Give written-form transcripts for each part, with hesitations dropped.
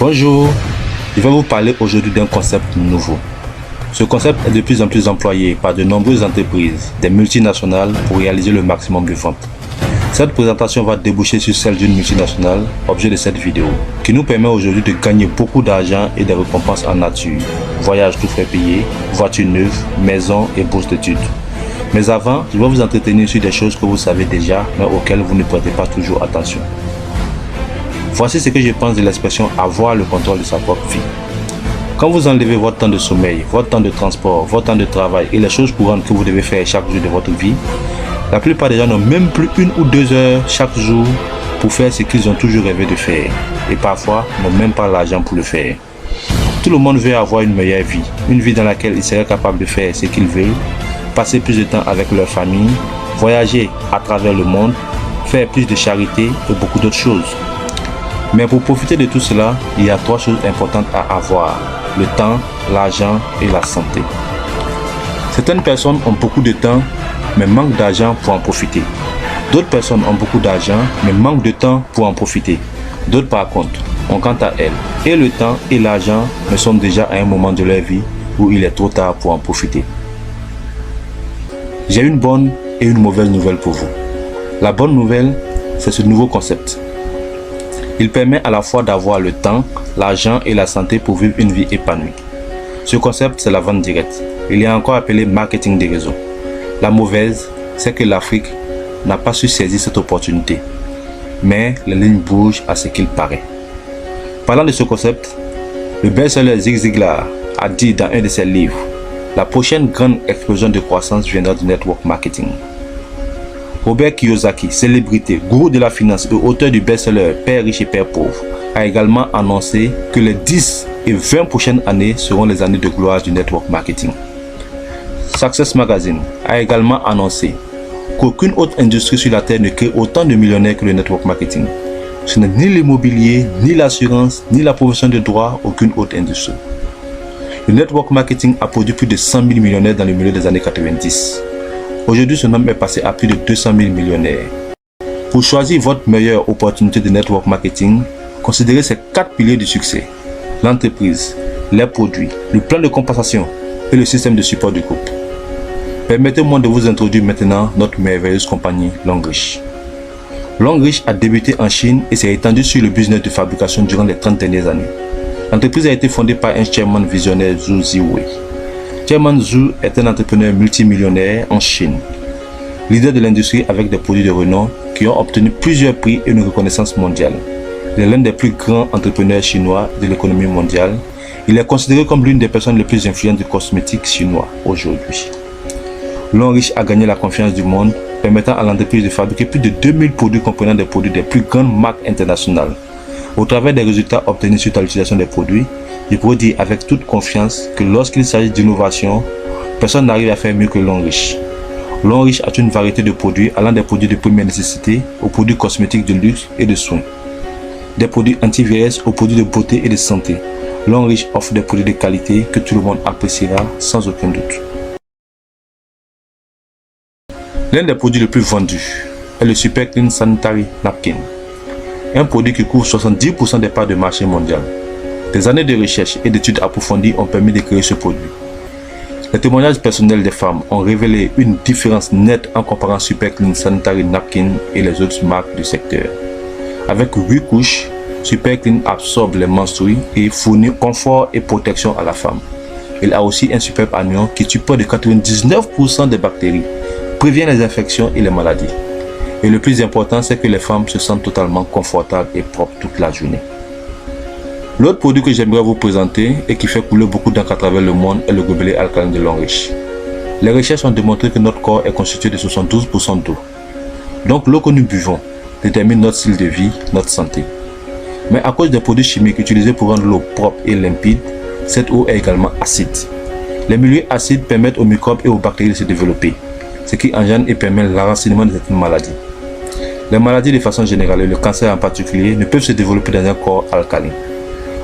Bonjour, je vais vous parler aujourd'hui d'un concept nouveau. Ce concept est de plus en plus employé par de nombreuses entreprises, des multinationales, pour réaliser le maximum de ventes. Cette présentation va déboucher sur celle d'une multinationale, objet de cette vidéo, qui nous permet aujourd'hui de gagner beaucoup d'argent et des récompenses en nature, voyages tout frais payés, voitures neuves, maisons et bourses d'études. Mais avant, je vais vous entretenir sur des choses que vous savez déjà, mais auxquelles vous ne prêtez pas toujours attention. Voici ce que je pense de l'expression avoir le contrôle de sa propre vie. Quand vous enlevez votre temps de sommeil, votre temps de transport, votre temps de travail et les choses courantes que vous devez faire chaque jour de votre vie, la plupart des gens n'ont même plus 1 ou 2 heures chaque jour pour faire ce qu'ils ont toujours rêvé de faire. Et parfois, n'ont même pas l'argent pour le faire. Tout le monde veut avoir une meilleure vie, une vie dans laquelle ils seraient capables de faire ce qu'ils veulent, passer plus de temps avec leur famille, voyager à travers le monde, faire plus de charité et beaucoup d'autres choses. Mais pour profiter de tout cela, il y a 3 choses importantes à avoir: le temps, l'argent et la santé. Certaines personnes ont beaucoup de temps, mais manquent d'argent pour en profiter. D'autres personnes ont beaucoup d'argent, mais manquent de temps pour en profiter. D'autres par contre, ont quant à elles, et le temps et l'argent, mais sont déjà à un moment de leur vie où il est trop tard pour en profiter. J'ai une bonne et une mauvaise nouvelle pour vous. La bonne nouvelle, c'est ce nouveau concept. Il permet à la fois d'avoir le temps, l'argent et la santé pour vivre une vie épanouie. Ce concept, c'est la vente directe. Il est encore appelé marketing des réseaux. La mauvaise, c'est que l'Afrique n'a pas su saisir cette opportunité. Mais les lignes bougent à ce qu'il paraît. Parlant de ce concept, le best-seller Zig Ziglar a dit dans un de ses livres: la prochaine grande explosion de croissance viendra du network marketing. Robert Kiyosaki, célébrité, gourou de la finance et auteur du best-seller Père riche et Père pauvre, a également annoncé que les 10 et 20 prochaines années seront les années de gloire du network marketing. Success Magazine a également annoncé qu'aucune autre industrie sur la Terre ne crée autant de millionnaires que le network marketing. Ce n'est ni l'immobilier, ni l'assurance, ni la profession de droit, aucune autre industrie. Le network marketing a produit plus de 100 000 millionnaires dans le milieu des années 90. Aujourd'hui, ce nombre est passé à plus de 200 000 millionnaires. Pour choisir votre meilleure opportunité de network marketing, considérez ces 4 piliers du succès: l'entreprise, les produits, le plan de compensation et le système de support du groupe. Permettez-moi de vous introduire maintenant notre merveilleuse compagnie Longrich. Longrich a débuté en Chine et s'est étendu sur le business de fabrication durant les 30 dernières années. L'entreprise a été fondée par un chairman visionnaire, Zhu Ziwei. Chairman Zhu est un entrepreneur multimillionnaire en Chine, leader de l'industrie avec des produits de renom qui ont obtenu plusieurs prix et une reconnaissance mondiale. Il est l'un des plus grands entrepreneurs chinois de l'économie mondiale. Il est considéré comme l'une des personnes les plus influentes du cosmétique chinois aujourd'hui. Longrich a gagné la confiance du monde, permettant à l'entreprise de fabriquer plus de 2000 produits comprenant des produits des plus grandes marques internationales. Au travers des résultats obtenus suite à l'utilisation des produits, je pourrais dire avec toute confiance que lorsqu'il s'agit d'innovation, personne n'arrive à faire mieux que Longrich. Longrich a une variété de produits allant des produits de première nécessité aux produits cosmétiques de luxe et de soins. Des produits anti-vieillesse aux produits de beauté et de santé. Longrich offre des produits de qualité que tout le monde appréciera sans aucun doute. L'un des produits les plus vendus est le Super Clean Sanitary Napkin, un produit qui couvre 70% des parts de marché mondial. Des années de recherche et d'études approfondies ont permis de créer ce produit. Les témoignages personnels des femmes ont révélé une différence nette en comparant Super Clean Sanitary Napkin et les autres marques du secteur. Avec 8 couches, Super Clean absorbe les menstrues et fournit confort et protection à la femme. Il a aussi un superbe anion qui tue près de 99% des bactéries, prévient les infections et les maladies. Et le plus important, c'est que les femmes se sentent totalement confortables et propres toute la journée. L'autre produit que j'aimerais vous présenter et qui fait couler beaucoup d'encre à travers le monde est le gobelet alcalin de Longrich. Les recherches ont démontré que notre corps est constitué de 72% d'eau. Donc l'eau que nous buvons détermine notre style de vie, notre santé. Mais à cause des produits chimiques utilisés pour rendre l'eau propre et limpide, cette eau est également acide. Les milieux acides permettent aux microbes et aux bactéries de se développer, ce qui engendre et permet l'enracinement de certaines maladies. Les maladies de façon générale et le cancer en particulier ne peuvent se développer dans un corps alcalin.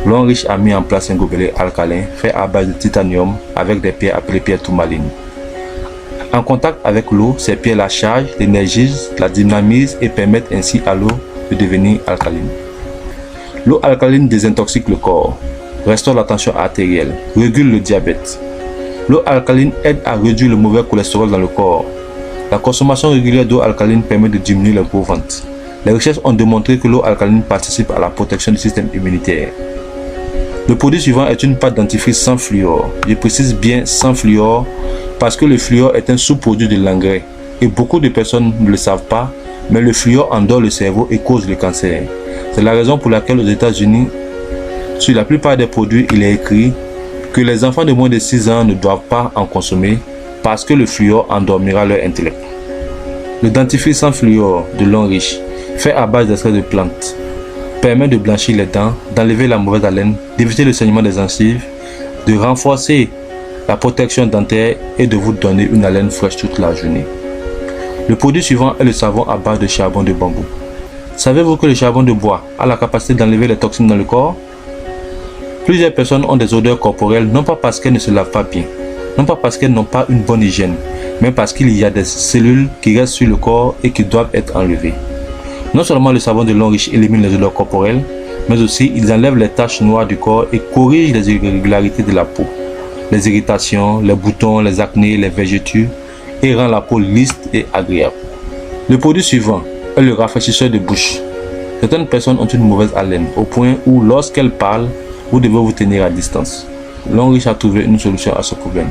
Longrich a mis en place un gobelet alcalin fait à base de titanium avec des pierres appelées pierres tourmalines. En contact avec l'eau, ces pierres la chargent, l'énergisent, la dynamisent et permettent ainsi à l'eau de devenir alcaline. L'eau alcaline désintoxique le corps, restaure la tension artérielle, régule le diabète. L'eau alcaline aide à réduire le mauvais cholestérol dans le corps. La consommation régulière d'eau alcaline permet de diminuer le gros ventre. Les recherches ont démontré que l'eau alcaline participe à la protection du système immunitaire. Le produit suivant est une pâte dentifrice sans fluor. Je précise bien sans fluor parce que le fluor est un sous-produit de l'engrais et beaucoup de personnes ne le savent pas, mais le fluor endort le cerveau et cause le cancer. C'est la raison pour laquelle aux États-Unis, sur la plupart des produits, il est écrit que les enfants de moins de 6 ans ne doivent pas en consommer parce que le fluor endormira leur intellect. Le dentifrice sans fluor de Longreach, fait à base d'extrait de plantes, permet de blanchir les dents, d'enlever la mauvaise haleine, d'éviter le saignement des gencives, de renforcer la protection dentaire et de vous donner une haleine fraîche toute la journée. Le produit suivant est le savon à base de charbon de bambou. Savez-vous que le charbon de bois a la capacité d'enlever les toxines dans le corps? Plusieurs personnes ont des odeurs corporelles non pas parce qu'elles ne se lavent pas bien, non pas parce qu'elles n'ont pas une bonne hygiène, mais parce qu'il y a des cellules qui restent sur le corps et qui doivent être enlevées. Non seulement le savon de Longreach élimine les odeurs corporelles, mais aussi ils enlèvent les taches noires du corps et corrigent les irrégularités de la peau, les irritations, les boutons, les acnés, les vergetures et rend la peau lisse et agréable. Le produit suivant est le rafraîchisseur de bouche. Certaines personnes ont une mauvaise haleine au point où lorsqu'elles parlent, vous devez vous tenir à distance. Longreach a trouvé une solution à ce problème.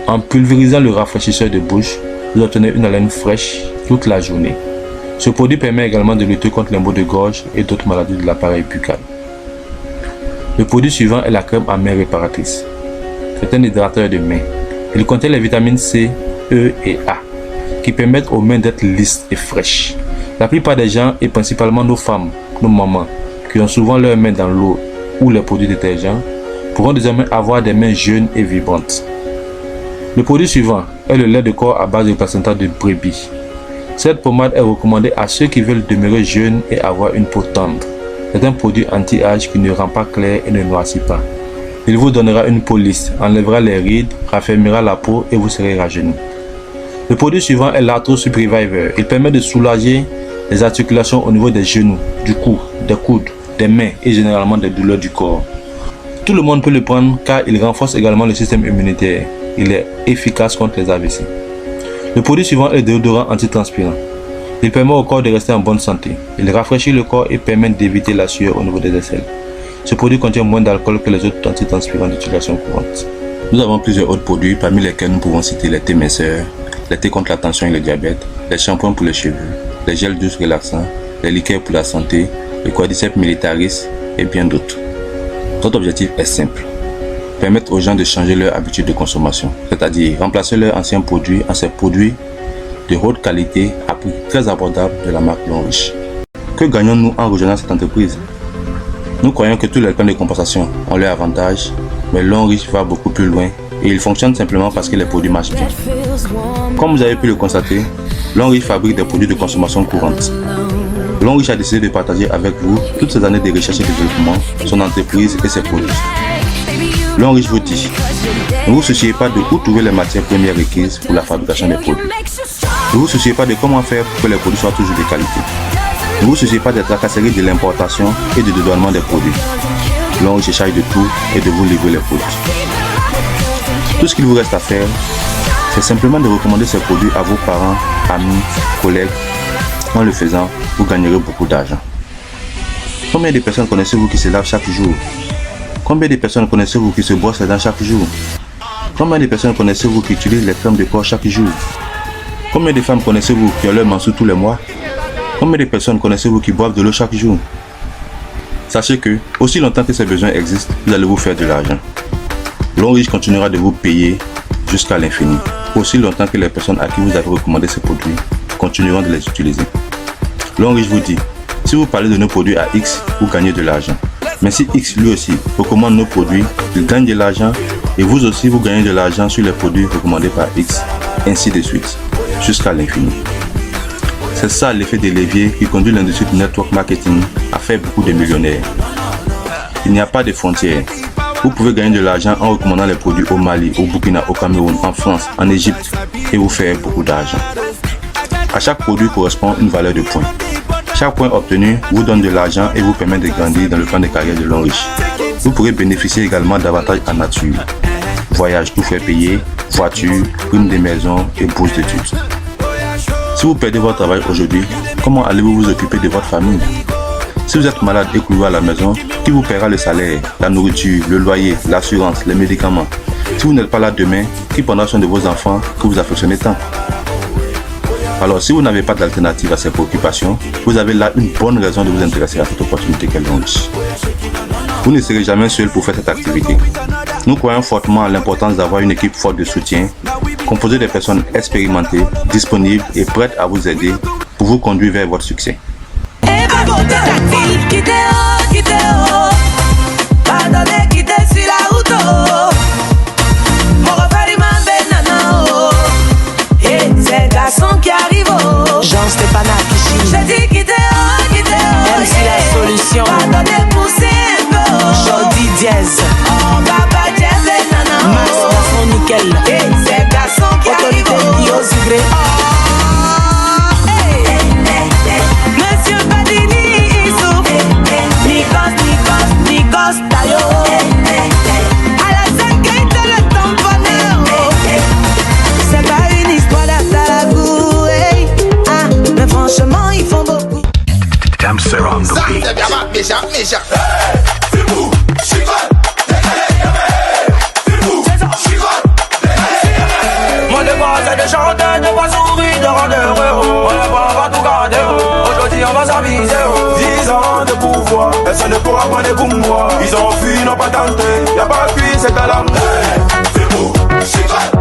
En pulvérisant le rafraîchisseur de bouche, vous obtenez une haleine fraîche toute la journée. Ce produit permet également de lutter contre les maux de gorge et d'autres maladies de l'appareil buccal. Le produit suivant est la crème à main réparatrice. C'est un hydrateur de main. Il contient les vitamines C, E et A qui permettent aux mains d'être lisses et fraîches. La plupart des gens, et principalement nos femmes, nos mamans, qui ont souvent leurs mains dans l'eau ou les produits détergents, pourront désormais avoir des mains jeunes et vibrantes. Le produit suivant est le lait de corps à base de placenta de brebis. Cette pommade est recommandée à ceux qui veulent demeurer jeunes et avoir une peau tendre. C'est un produit anti-âge qui ne rend pas clair et ne noircit pas. Il vous donnera une peau lisse, enlèvera les rides, raffermira la peau et vous serez rajeuni. Le produit suivant est l'Arthro Sup Reviver. Il permet de soulager les articulations au niveau des genoux, du cou, des coudes, des mains et généralement des douleurs du corps. Tout le monde peut le prendre car il renforce également le système immunitaire. Il est efficace contre les AVC. Le produit suivant est le déodorant antitranspirant. Il permet au corps de rester en bonne santé. Il rafraîchit le corps et permet d'éviter la sueur au niveau des aisselles. Ce produit contient moins d'alcool que les autres antitranspirants d'utilisation courante. Nous avons plusieurs autres produits parmi lesquels nous pouvons citer les thés minceurs, les thés contre la tension et le diabète, les shampoings pour les cheveux, les gels douces relaxants, les liqueurs pour la santé, le Cordyceps militaris et bien d'autres. Notre objectif est simple. Permettre aux gens de changer leur habitude de consommation, c'est-à-dire remplacer leurs anciens produits en ces produits de haute qualité à prix très abordable de la marque Longreach. Que gagnons-nous en rejoignant cette entreprise? Nous croyons que tous les plans de compensation ont leurs avantages, mais Longreach va beaucoup plus loin et il fonctionne simplement parce que les produits marchent bien. Comme vous avez pu le constater, Longreach fabrique des produits de consommation courante. Longreach a décidé de partager avec vous toutes ces années de recherche et développement, son entreprise et ses produits. Longreach vous dit, ne vous souciez pas de où trouver les matières premières requises pour la fabrication des produits. Ne vous souciez pas de comment faire pour que les produits soient toujours de qualité. Ne vous souciez pas des tracasseries de l'importation et du dédouanement des produits. Longreach se charge de tout et de vous livrer les produits. Tout ce qu'il vous reste à faire, c'est simplement de recommander ces produits à vos parents, amis, collègues. En le faisant, vous gagnerez beaucoup d'argent. Combien de personnes connaissez-vous qui se lavent chaque jour? Combien de personnes connaissez-vous qui se brossent les dents chaque jour? Combien de personnes connaissez-vous qui utilisent les crèmes de corps chaque jour? Combien de femmes connaissez-vous qui ont leur menstrues tous les mois? Combien de personnes connaissez-vous qui boivent de l'eau chaque jour? Sachez que, aussi longtemps que ces besoins existent, vous allez vous faire de l'argent. Longreach continuera de vous payer jusqu'à l'infini, aussi longtemps que les personnes à qui vous avez recommandé ces produits continueront de les utiliser. Longreach vous dit, si vous parlez de nos produits à X, vous gagnez de l'argent. Mais si X lui aussi recommande nos produits, il gagne de l'argent et vous aussi vous gagnez de l'argent sur les produits recommandés par X, ainsi de suite, jusqu'à l'infini. C'est ça l'effet de levier qui conduit l'industrie du network marketing à faire beaucoup de millionnaires. Il n'y a pas de frontières. Vous pouvez gagner de l'argent en recommandant les produits au Mali, au Burkina, au Cameroun, en France, en Égypte et vous faire beaucoup d'argent. À chaque produit correspond une valeur de points. Chaque point obtenu vous donne de l'argent et vous permet de grandir dans le plan de carrière de l'homme riche. Vous pourrez bénéficier également d'avantages en nature. Voyage tout frais payé, voiture, prime de maison et bourse d'études. Si vous perdez votre travail aujourd'hui, comment allez-vous vous occuper de votre famille? Si vous êtes malade et cloué à la maison, qui vous paiera le salaire, la nourriture, le loyer, l'assurance, les médicaments? Si vous n'êtes pas là demain, qui prendra soin de vos enfants que vous affectionnez tant? Alors, si vous n'avez pas d'alternative à ces préoccupations, vous avez là une bonne raison de vous intéresser à cette opportunité qu'elle lance. Vous ne serez jamais seul pour faire cette activité. Nous croyons fortement à l'importance d'avoir une équipe forte de soutien, composée de personnes expérimentées, disponibles et prêtes à vous aider pour vous conduire vers votre succès. Mon devoir c'est de chanter, de pas sourire, de rendre heureux. On ne va tout garder. Aujourd'hui on va s'amuser. 10 ans de pouvoir, personne ne pourra prendre pour moi. Ils ont fui, n'ont pas tenté. Y'a pas de pluie, c'est à la main. Fais-vous, chicote,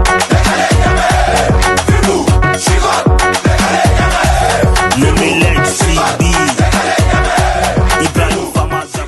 fais-vous, chicote, le Mélec, CB. Il prend une femme à sa